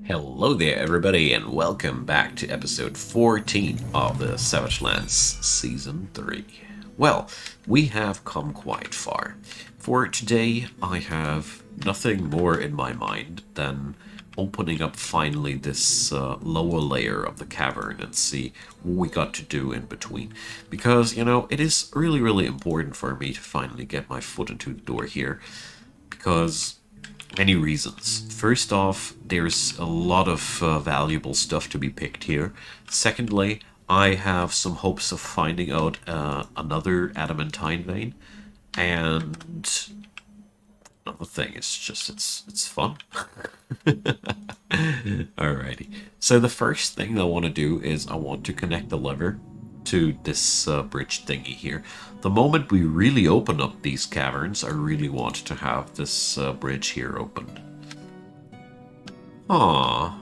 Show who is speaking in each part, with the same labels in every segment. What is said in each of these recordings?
Speaker 1: Hello there, everybody, and welcome back to episode 14 of the Savage Lands Season 3. Well, we have come quite far. For today, I have nothing more in my mind than opening up finally this lower layer of the cavern and see what we got to do in between. Because, it is really, really important for me to finally get my foot into the door here. Because many reasons. First off, there's a lot of valuable stuff to be picked here. Secondly, I have some hopes of finding out another adamantine vein. And another thing, it's fun. Alrighty. So the first thing I want to do is I want to connect the lever to this bridge thingy here. The moment we really open up these caverns, I really want to have this bridge here opened. Ah,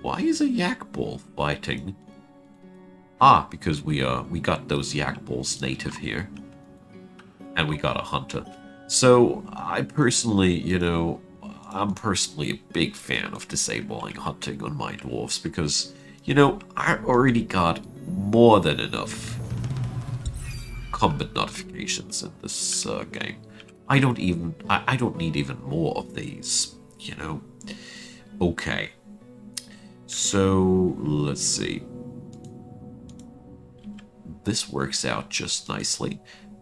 Speaker 1: why is a yak bull fighting? Ah, because we got those yak bulls native here, and we got a hunter. So I personally, I'm personally a big fan of disabling hunting on my dwarves because, I already got more than enough combat notifications in this game. I don't need even more of these. Okay. So, let's see. This works out just nicely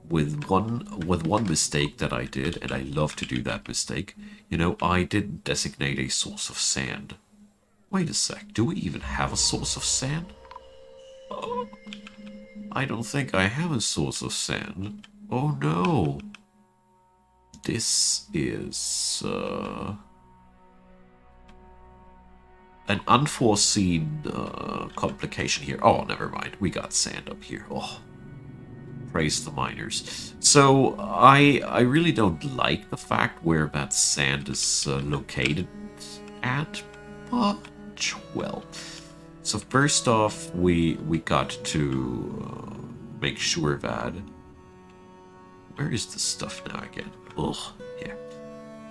Speaker 1: with one mistake that I did, and I love to do that mistake. I didn't designate a source of sand. Wait a sec, do we even have a source of sand? Oh, I don't think I have a source of sand. Oh no. This is an unforeseen complication here. Oh, never mind. We got sand up here. Oh, praise the miners. So I really don't like the fact where that sand is located at, but well. So first off, we got to make sure that where is this stuff now again? Ugh, yeah.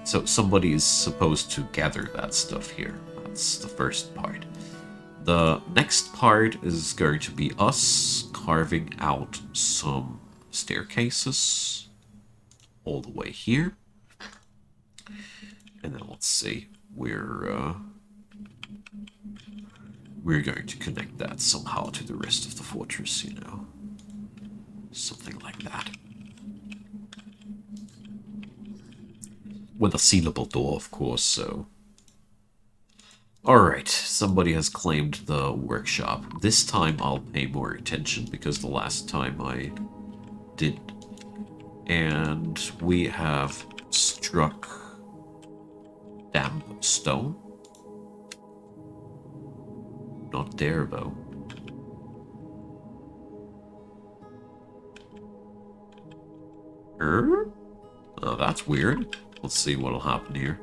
Speaker 1: So somebody is supposed to gather that stuff here. That's the first part. The next part is going to be us carving out some staircases all the way here. And then let's see, we're going to connect that somehow to the rest of the fortress, something like that. With a sealable door, of course, so. Alright, somebody has claimed the workshop. This time I'll pay more attention because the last time I didn't. And we have struck damp stone. Not there, though. Oh, that's weird. Let's see what'll happen here.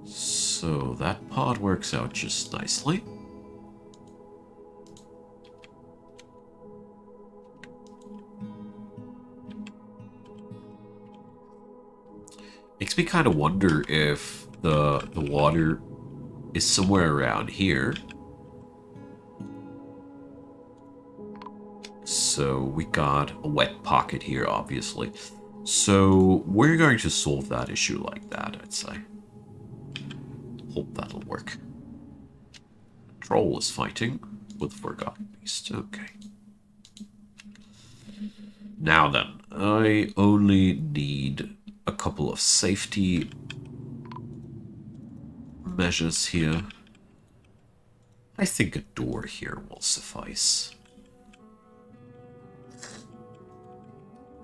Speaker 1: So that pod works out just nicely. Makes me kind of wonder if the water is somewhere around here. So we got a wet pocket here, obviously. So we're going to solve that issue like that, I'd say. Hope that'll work. Troll is fighting with Forgotten Beast. Okay. Now then, I only need a couple of safety measures here. I think a door here will suffice.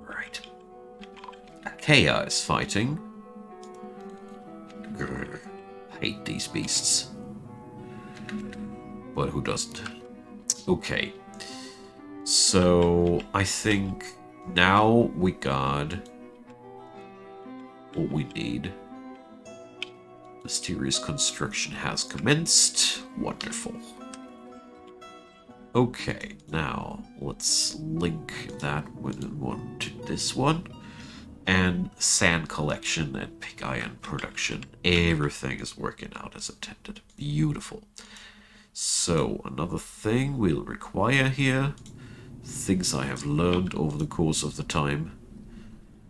Speaker 1: Right. Achaea is fighting. Grr. Hate these beasts. But who doesn't? Okay. So, I think now we got what we need. Mysterious construction has commenced. Wonderful. Okay, now let's link that one to this one. and sand collection and pig iron production. Everything is working out as intended. Beautiful. So, another thing we'll require here, things I have learned over the course of the time,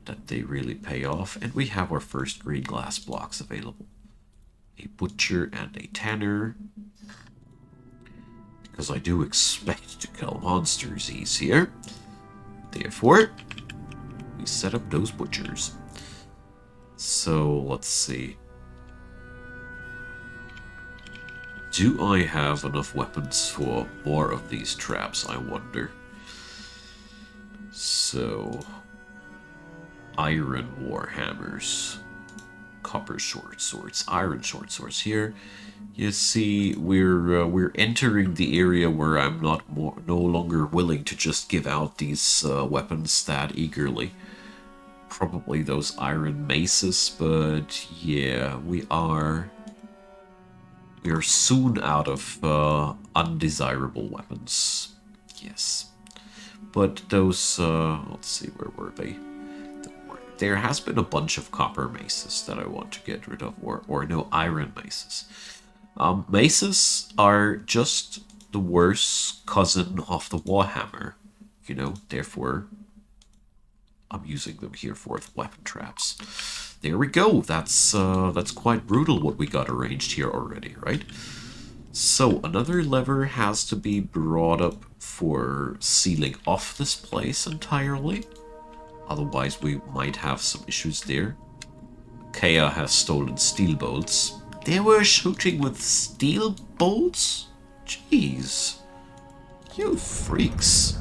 Speaker 1: that they really pay off, and we have our first green glass blocks available. A butcher and a tanner, because I do expect to kill monsters easier. Therefore, we set up those butchers. So, let's see. Do I have enough weapons for more of these traps, I wonder? So, iron warhammers, copper short swords, iron short swords here. You see, we're entering the area where I'm no longer willing to just give out these weapons that eagerly. Probably those iron maces, but yeah, we are soon out of undesirable weapons. Yes, but those let's see, where were they? There has been a bunch of copper maces that I want to get rid of, or no, iron maces. Maces are just the worst cousin of the warhammer, you know, therefore I'm using them here for weapon traps. There we go. That's quite brutal what we got arranged here already, right? So another lever has to be brought up for sealing off this place entirely. Otherwise we might have some issues there. Kea has stolen steel bolts. They were shooting with steel bolts? Jeez. You freaks.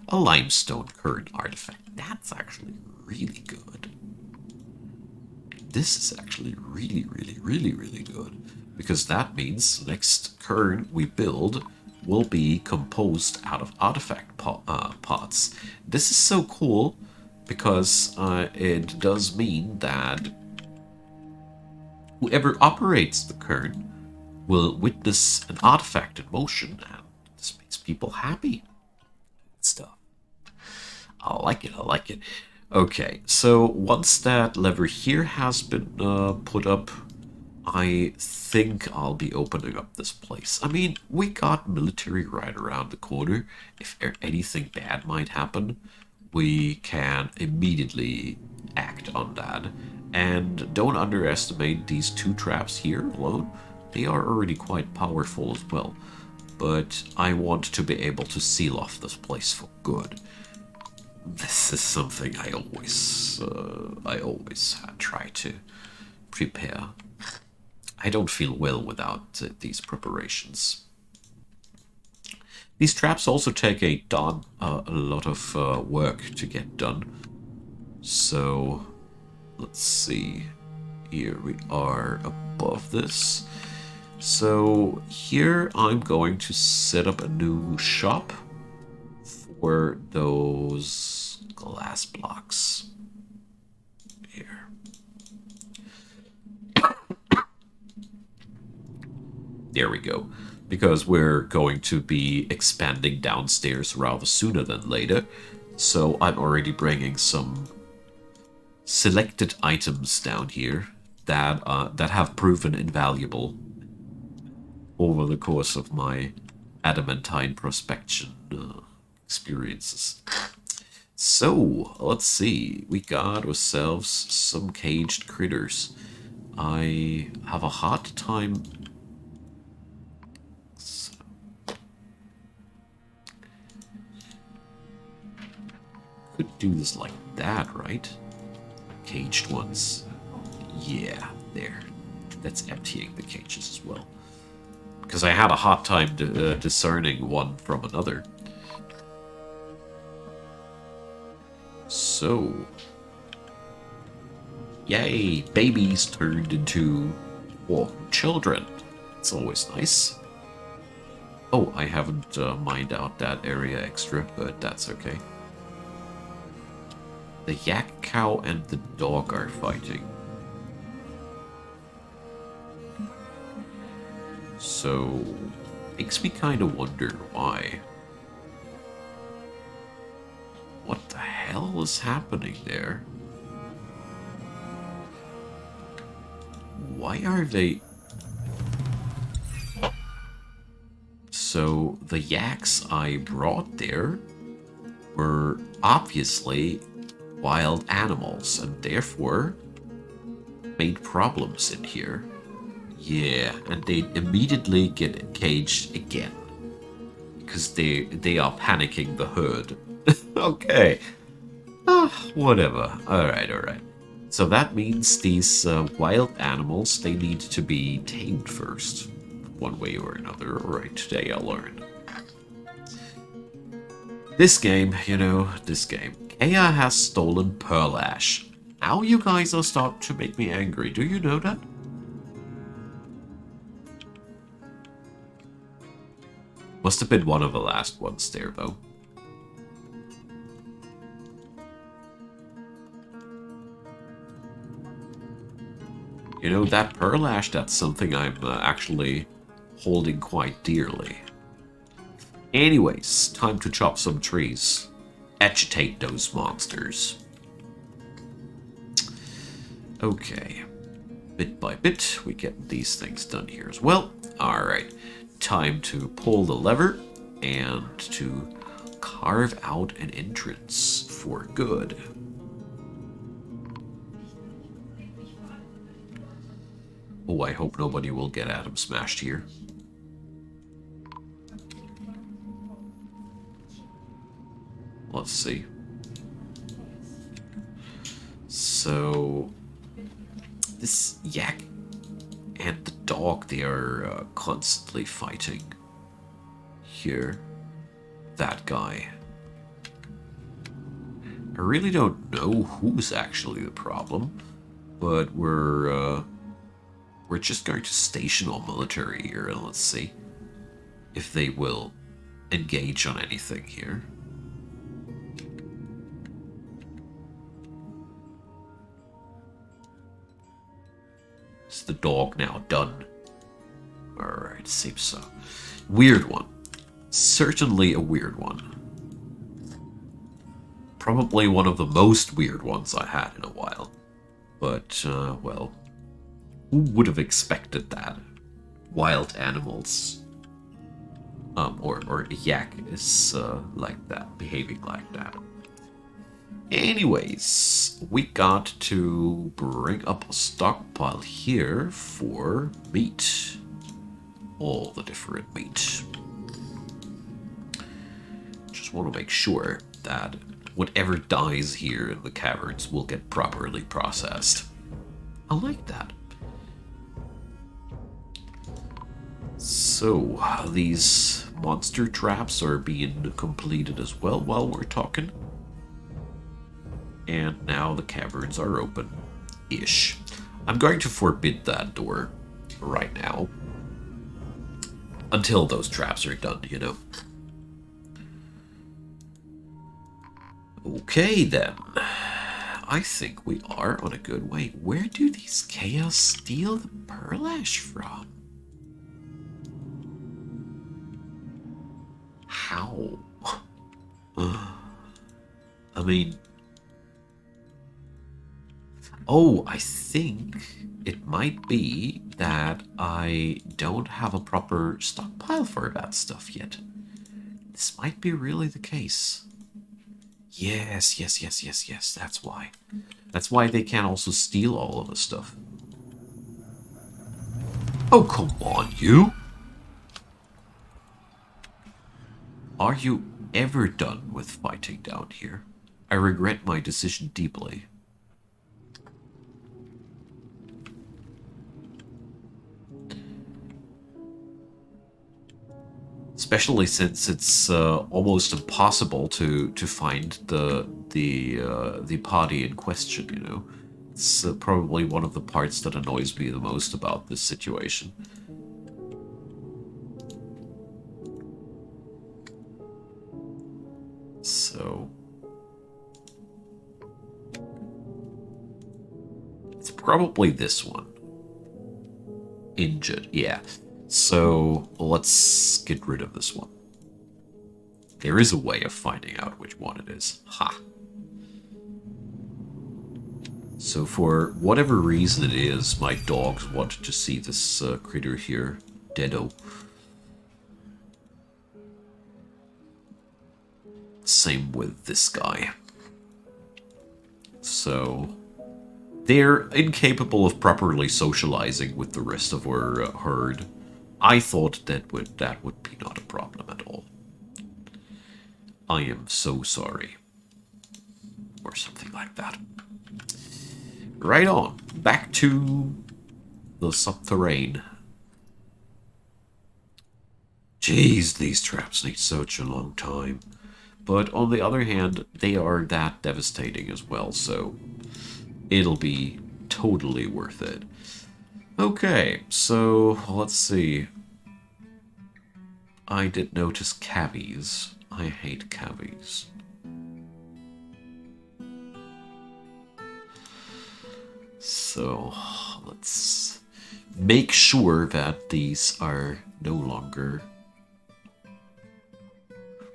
Speaker 1: A limestone current artifact. That's actually really good. This is actually really, really, really, really good. Because that means the next current we build will be composed out of artifact pots. This is so cool because it does mean that whoever operates the current will witness an artifact in motion, and this makes people happy. Stuff. I like it, I like it. Okay, so once that lever here has been put up, I think I'll be opening up this place. I mean, we got military right around the corner. If anything bad might happen, we can immediately act on that. And don't underestimate these two traps here alone. They are already quite powerful as well. But I want to be able to seal off this place for good. This is something I always try to prepare. I don't feel well without these preparations. These traps also take a lot of work to get done. So, let's see. Here we are above this. So here I'm going to set up a new shop for those glass blocks. Here. There we go. Because we're going to be expanding downstairs rather sooner than later. So I'm already bringing some selected items down here that have proven invaluable over the course of my adamantine prospection experiences. So, let's see. We got ourselves some caged critters. I have a hard time... Could do this like that, right? Caged ones. Yeah, there. That's emptying the cages as well. Because I had a hard time discerning one from another. So, yay, babies turned into children. It's always nice. Oh, I haven't mined out that area extra, but that's okay. The yak cow and the dog are fighting. So, makes me kind of wonder why. What the hell is happening there? Why are they... So, the yaks I brought there were obviously wild animals, and therefore made problems in here. Yeah, and they immediately get caged again. Because they are panicking the herd. Okay. Whatever. Alright, alright. So that means these wild animals, they need to be tamed first. One way or another. Alright, today I'll learn. This game, you know, this game. Kea has stolen Pearl Ash. Now you guys are starting to make me angry. Do you know that? Must have been one of the last ones there, though. You know, that Pearl Ash, that's something I'm actually holding quite dearly. Anyways, time to chop some trees. Agitate those monsters. Okay. Bit by bit, we get these things done here as well. Alright. Time to pull the lever and to carve out an entrance for good. Oh, I hope nobody will get Adam smashed here. Let's see. So, this yak and the dog, they are constantly fighting. Here. That guy. I really don't know who's actually the problem, but we're just going to station our military here, and let's see if they will engage on anything here. Is the dog now done? Alright, seems so. Weird one. Certainly a weird one. Probably one of the most weird ones I had in a while. But, well, who would have expected that? Wild animals. Or a yak is like that, behaving like that. Anyways, we got to bring up a stockpile here for meat. All the different meat. Just want to make sure that whatever dies here in the caverns will get properly processed. I like that. So, these monster traps are being completed as well while we're talking. And now the caverns are open-ish. I'm going to forbid that door right now. Until those traps are done, you know. Okay, then. I think we are on a good way. Where do these chaos steal the Pearl Ash from? How? I mean... Oh, I think it might be that I don't have a proper stockpile for that stuff yet. This might be really the case. Yes, that's why. That's why they can also steal all of the stuff. Oh, come on, you! Are you ever done with fighting down here? I regret my decision deeply. Especially since it's almost impossible to find the party in question, you know. It's probably one of the parts that annoys me the most about this situation. So... it's probably this one. Injured, yeah. So, let's get rid of this one. There is a way of finding out which one it is. Ha! So for whatever reason it is, my dogs wanted to see this critter here, Deado. Same with this guy. So they're incapable of properly socializing with the rest of our herd. I thought that would be not a problem at all. I am so sorry. Or something like that. Right on. Back to the Subterrain. Jeez, these traps need such a long time. But on the other hand, they are that devastating as well, so it'll be totally worth it. Okay, so let's see. I did notice cavies. I hate cavies. So let's make sure that these are no longer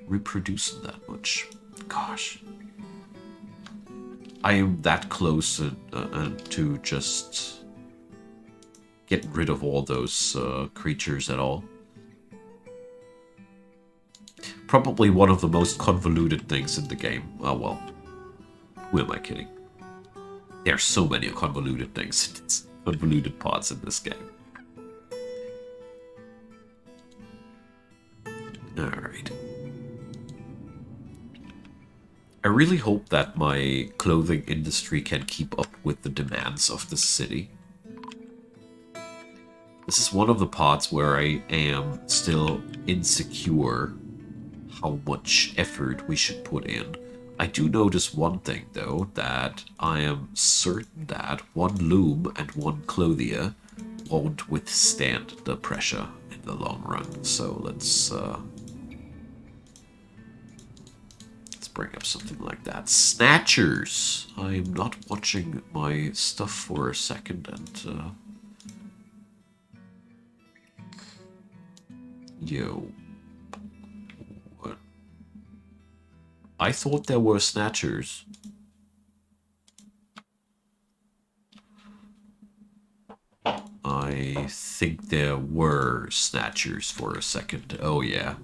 Speaker 1: reproducing that much. Gosh. I am that close to just get rid of all those creatures at all. Probably one of the most convoluted things in the game. Oh well. Who am I kidding? There are so many convoluted things. It's convoluted parts in this game. Alright. I really hope that my clothing industry can keep up with the demands of the city. This is one of the parts where I am still insecure how much effort we should put in. I do notice one thing, though, that I am certain that one loom and one clothier won't withstand the pressure in the long run. So let's bring up something like that. Snatchers! I'm not watching my stuff for a second and... Yo. What? I thought there were snatchers. I think there were snatchers for a second. Oh yeah.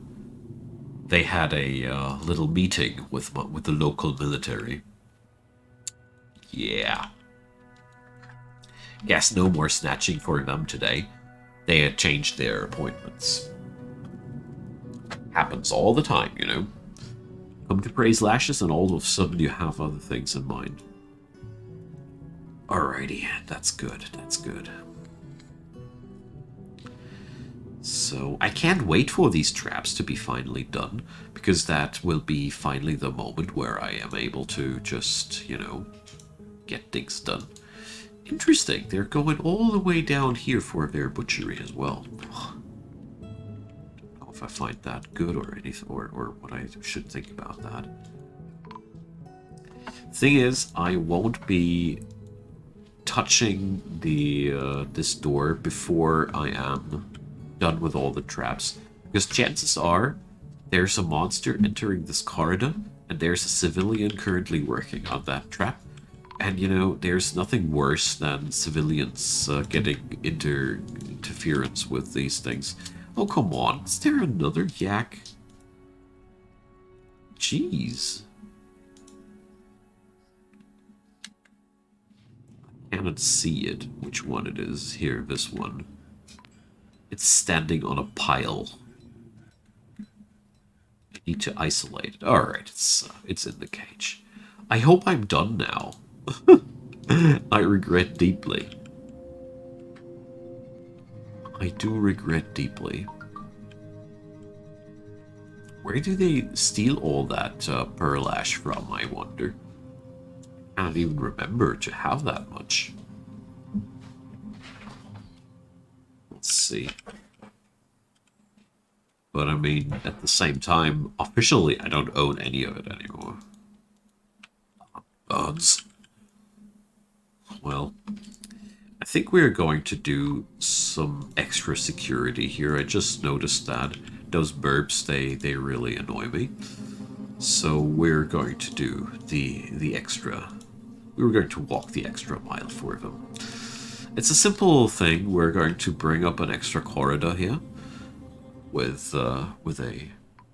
Speaker 1: They had a little meeting with the local military. Yeah. Guess no more snatching for them today. They had changed their appointments. Happens all the time, you know. Come to praise lashes and all of a sudden you have other things in mind. Alrighty, that's good, that's good. So I can't wait for these traps to be finally done, because that will be finally the moment where I am able to just, you know, get things done. Interesting, they're going all the way down here for their butchery as well. I don't know if I find that good or anything, or what I should think about that. Thing is, I won't be touching the this door before I am done with all the traps, because chances are there's a monster entering this corridor and there's a civilian currently working on that trap, and you know, there's nothing worse than civilians getting interference with these things. Oh come on, is there another yak? Jeez, I cannot see it, which one it is. Here, this one. It's standing on a pile. I need to isolate it. Alright, it's in the cage. I hope I'm done now. I regret deeply. I do regret deeply. Where do they steal all that pearl ash from, I wonder? I can't even remember to have that much. Let's see. But I mean, at the same time, officially I don't own any of it anymore. Bugs. Well, I think we're going to do some extra security here. I just noticed that those burps, they really annoy me. So we're going to do the extra we were going to walk the extra mile for them. It's a simple thing. We're going to bring up an extra corridor here with a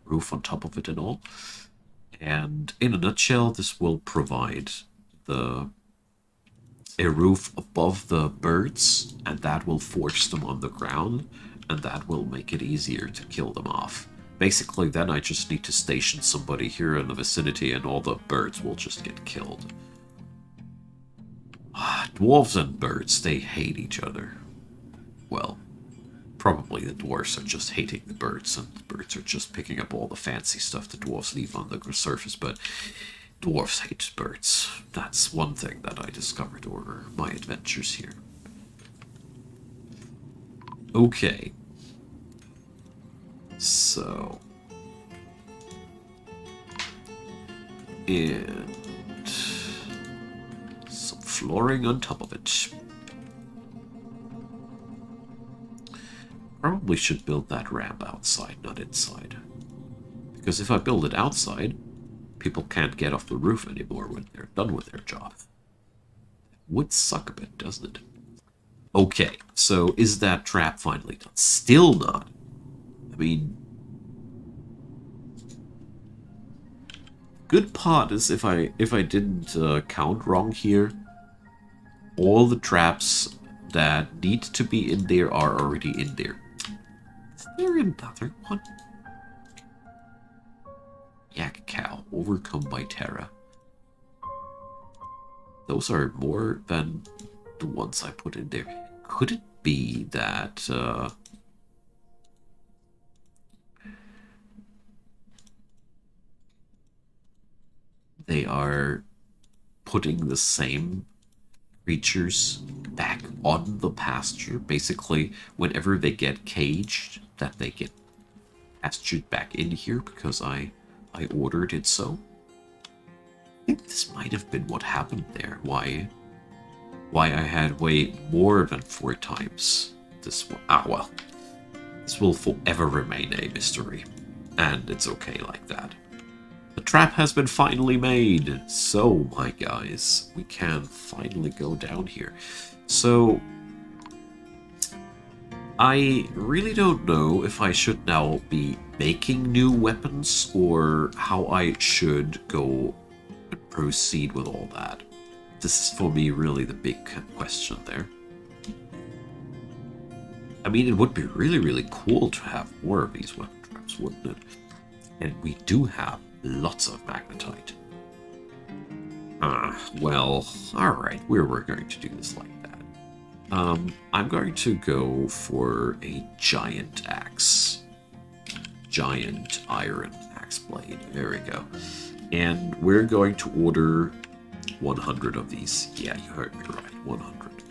Speaker 1: roof on top of it and all. And in a nutshell, this will provide a roof above the birds, and that will force them on the ground, and that will make it easier to kill them off. Basically, then I just need to station somebody here in the vicinity, and all the birds will just get killed. Dwarves and birds, they hate each other. Well, probably the dwarves are just hating the birds, and the birds are just picking up all the fancy stuff the dwarves leave on the surface, but dwarves hate birds. That's one thing that I discovered over my adventures here. Okay. So. And some flooring on top of it. Probably should build that ramp outside, not inside. Because if I build it outside, people can't get off the roof anymore when they're done with their job. Would suck a bit, doesn't it? Okay, so is that trap finally done? Still not. I mean, good part is if I didn't count wrong here, all the traps that need to be in there are already in there. Is there another one? Yak cow, overcome by Terra. Those are more than the ones I put in there. Could it be that they are putting the same creatures back on the pasture? Basically, whenever they get caged, that they get pastured back in here because I ordered it so. I think this might have been what happened there. Why I had way more than 4 times this one. Ah, well. This will forever remain a mystery. And it's okay like that. The trap has been finally made. So, my guys, we can finally go down here. So, I really don't know if I should now be making new weapons or how I should go and proceed with all that. This is for me really the big question there. I mean, it would be really, really cool to have more of these weapon traps, wouldn't it? And we do have lots of magnetite. Well, alright, we're going to do this like that. I'm going to go for a giant axe. Giant iron axe blade. There we go. And we're going to order 100 of these. Yeah, you heard me right, 100.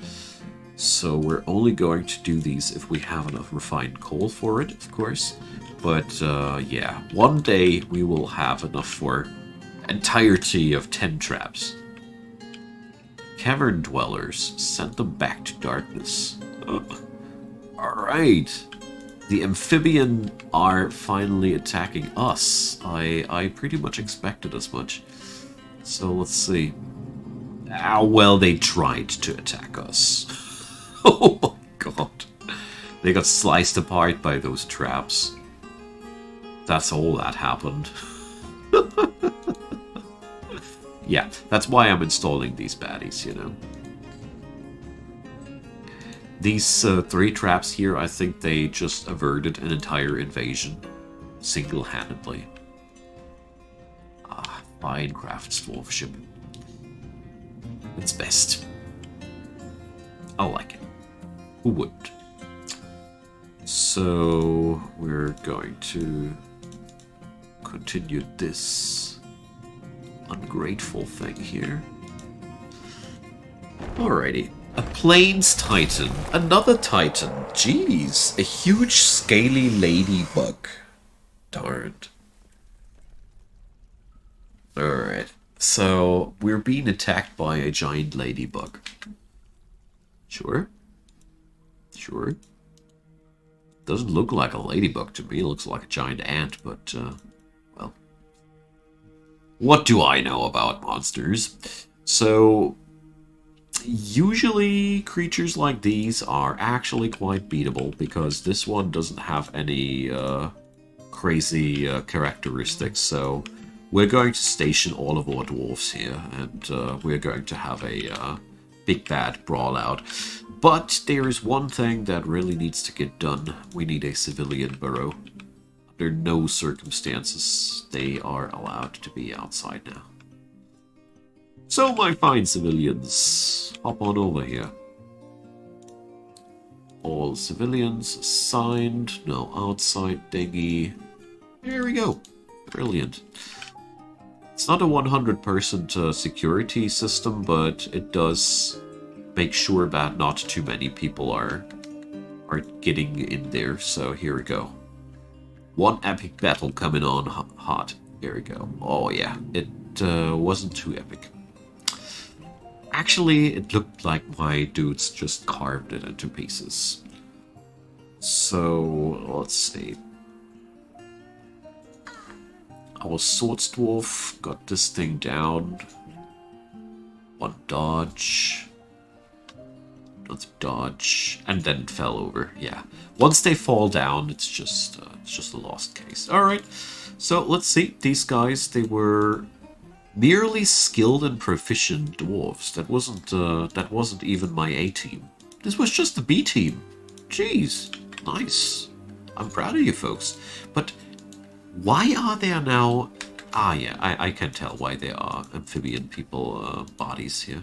Speaker 1: So we're only going to do these if we have enough refined coal for it, of course. But yeah, one day we will have enough for entirety of 10 traps. Cavern dwellers, send them back to darkness. Alright. The amphibian are finally attacking us. I pretty much expected as much. So let's see. Ah, well, they tried to attack us. Oh my god. They got sliced apart by those traps. That's all that happened. Yeah, that's why I'm installing these baddies, you know. These 3 traps here, I think they just averted an entire invasion. Single-handedly. Ah, Minecraft's dwarfship. It's best. I like it. Who wouldn't? So, we're going to continue this ungrateful thing here. Alrighty. A plains titan. Another titan. Jeez. A huge scaly ladybug. Darned. Alright. So, we're being attacked by a giant ladybug. Sure. Sure. Doesn't look like a ladybug to me. It looks like a giant ant, but, well. What do I know about monsters? So usually creatures like these are actually quite beatable because this one doesn't have any crazy characteristics. So we're going to station all of our dwarves here, and we're going to have a big bad brawl out. But there is one thing that really needs to get done. We need a civilian burrow. Under no circumstances they are allowed to be outside now. So, my fine civilians, hop on over here. All civilians assigned, no outside dinghy. There we go. Brilliant. It's not a 100% security system, but it does make sure that not too many people are getting in there. So here we go. One epic battle coming on hot. Here we go. Oh yeah, it wasn't too epic. Actually, it looked like my dudes just carved it into pieces. So, let's see. Our Swords Dwarf got this thing down. One dodge. Another dodge. And then fell over. Yeah. Once they fall down, it's just a lost case. Alright. So, let's see. These guys, they were merely skilled and proficient dwarves. That wasn't even my A team. This was just the B team. Jeez, nice. I'm proud of you folks. But why are there now? Ah, yeah, I can tell why there are amphibian people bodies here.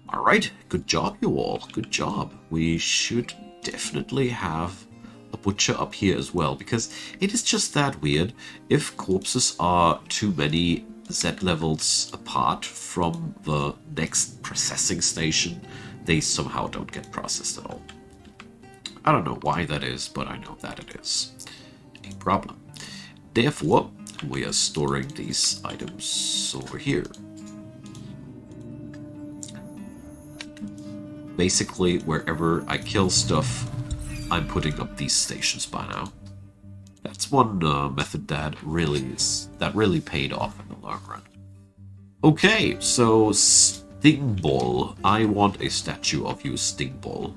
Speaker 1: All right, good job, you all. Good job. We should definitely have a butcher up here as well, because it is just that weird. If corpses are too many Z levels apart from the next processing station, they somehow don't get processed at all. I don't know why that is, but I know that it is a problem. Therefore, we are storing these items over here. Basically, wherever I kill stuff, I'm putting up these stations by now. That's one method that really paid off in the long run. Okay, so Stingball. I want a statue of you, Stingball.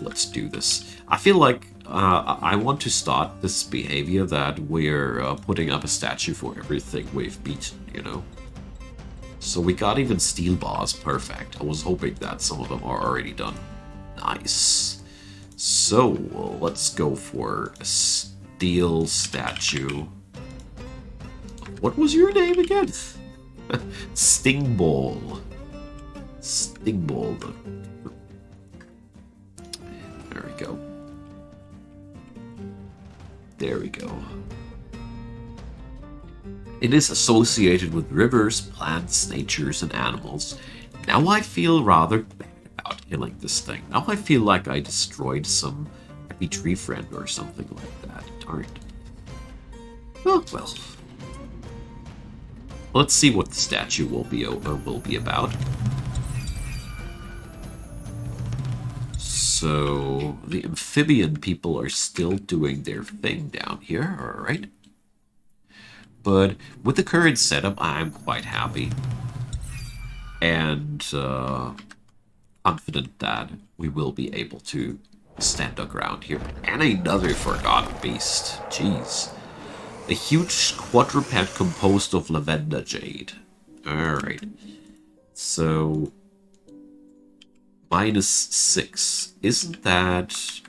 Speaker 1: Let's do this. I feel like I want to start this behavior that we're putting up a statue for everything we've beaten, you know? So we got even steel bars, perfect. I was hoping that some of them are already done. Nice. So, let's go for a steel statue. What was your name again? Stingball. Stingball. There we go. There we go. It is associated with rivers, plants, natures, and animals. Now I feel rather bad about killing this thing. Now I feel like I destroyed some happy tree friend or something like that. Darn it. Oh, well. Let's see what the statue will be about. So, the amphibian people are still doing their thing down here, alright. But with the current setup, I'm quite happy. And confident that we will be able to stand our ground here. And another forgotten beast. Jeez. A huge quadruped composed of lavender jade. Alright. So, -6. Isn't that...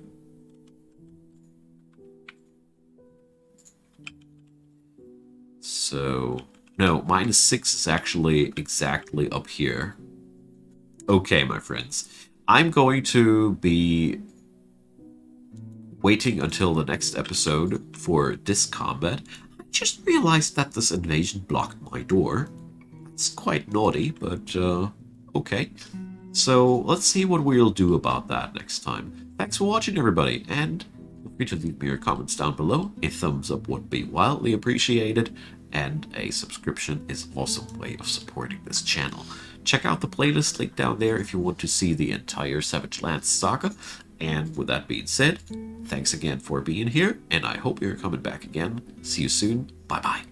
Speaker 1: So, no, -6 is actually exactly up here. Okay, my friends. I'm going to be waiting until the next episode for this combat. I just realized that this invasion blocked my door. It's quite naughty, but okay. So let's see what we'll do about that next time. Thanks for watching, everybody, and feel free to leave me your comments down below. A thumbs up would be wildly appreciated, and a subscription is also a way of supporting this channel. Check out the playlist link down there if you want to see the entire Savage Lands saga. And with that being said, thanks again for being here, and I hope you're coming back again. See you soon. Bye-bye.